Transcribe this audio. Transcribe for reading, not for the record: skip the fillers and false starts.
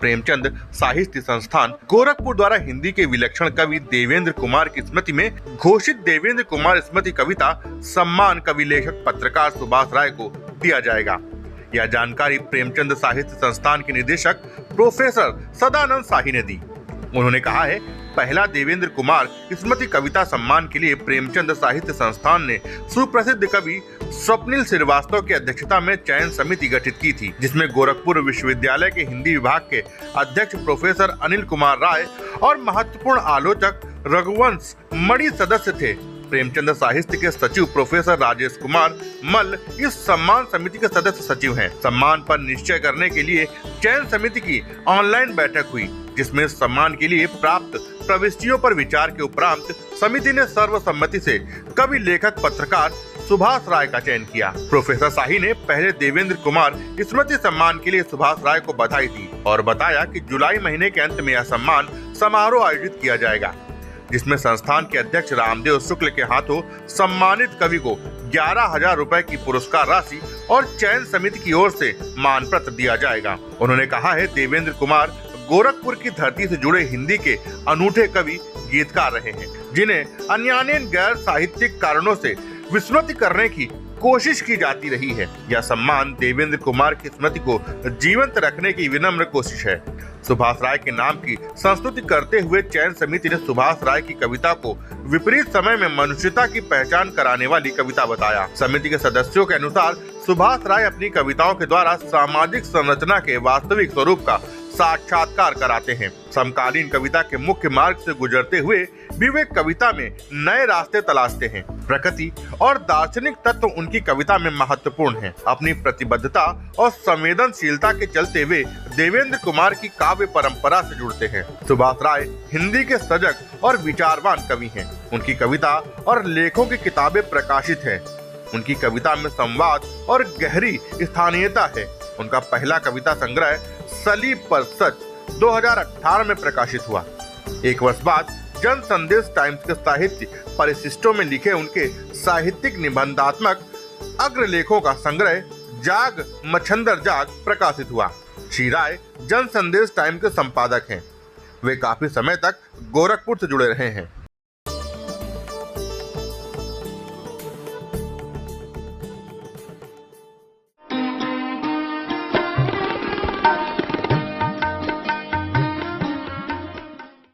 प्रेमचंद साहित्य संस्थान गोरखपुर द्वारा हिंदी के विलक्षण कवि देवेंद्र कुमार की स्मृति में घोषित देवेंद्र कुमार स्मृति कविता सम्मान कवि लेखक पत्रकार सुभाष राय को दिया जाएगा। यह जानकारी प्रेमचंद साहित्य संस्थान के निदेशक प्रोफेसर सदानंद शाही ने दी। उन्होंने कहा है, पहला देवेंद्र कुमार स्मृति कविता सम्मान के लिए प्रेमचंद साहित्य संस्थान ने सुप्रसिद्ध कवि स्वप्निल श्रीवास्तव की अध्यक्षता में चयन समिति गठित की थी, जिसमें गोरखपुर विश्वविद्यालय के हिंदी विभाग के अध्यक्ष प्रोफेसर अनिल कुमार राय और महत्वपूर्ण आलोचक रघुवंश मणि सदस्य थे। प्रेमचंद साहित्य के सचिव प्रोफेसर राजेश कुमार मल्ल इस सम्मान समिति के सदस्य सचिव हैं। सम्मान पर निश्चय करने के लिए चयन समिति की ऑनलाइन बैठक हुई, जिसमें सम्मान के लिए प्राप्त प्रविष्टियों पर विचार के उपरांत समिति ने सर्वसम्मति से कवि लेखक पत्रकार सुभाष राय का चयन किया। प्रोफेसर शाही ने पहले देवेंद्र कुमार स्मृति सम्मान के लिए सुभाष राय को बधाई दी और बताया कि जुलाई महीने के अंत में यह सम्मान समारोह आयोजित किया जाएगा, जिसमें संस्थान के अध्यक्ष रामदेव शुक्ल के हाथों सम्मानित कवि को 11,000 रुपए की पुरस्कार राशि और चयन समिति की ओर से मान पत्र दिया जाएगा। उन्होंने कहा है, देवेंद्र कुमार गोरखपुर की धरती से जुड़े हिंदी के अनूठे कवि गीतकार रहे हैं, जिन्हें अन्य गैर साहित्यिक कारणों से विस्मृत करने की कोशिश की जाती रही है। यह सम्मान देवेंद्र कुमार की स्मृति को जीवंत रखने की विनम्र कोशिश है। सुभाष राय के नाम की संस्तुति करते हुए चयन समिति ने सुभाष राय की कविता को विपरीत समय में मनुष्यता की पहचान कराने वाली कविता बताया। समिति के सदस्यों के अनुसार सुभाष राय अपनी कविताओं के द्वारा सामाजिक संरचना के वास्तविक स्वरूप का साक्षात्कार कराते हैं। समकालीन कविता के मुख्य मार्ग से गुजरते हुए भी वे कविता में नए रास्ते तलाशते हैं। प्रकृति और दार्शनिक तत्व उनकी कविता में महत्वपूर्ण हैं। अपनी प्रतिबद्धता और संवेदनशीलता के चलते वे देवेंद्र कुमार की काव्य परंपरा से जुड़ते हैं। सुभाष राय हिंदी के सजग और विचारवान कवि हैं। उनकी कविता और लेखों की किताबें प्रकाशित हैं। उनकी कविता में संवाद और गहरी स्थानीयता है। उनका पहला कविता संग्रह सलीब पर सच 2018 में प्रकाशित हुआ। एक वर्ष बाद जन संदेश टाइम्स के साहित्य परिशिष्टों में लिखे उनके साहित्यिक निबंधात्मक अग्रलेखों का संग्रह जाग मच्छंदर जाग प्रकाशित हुआ। श्री राय जन संदेश टाइम्स के संपादक हैं। वे काफी समय तक गोरखपुर से जुड़े रहे हैं।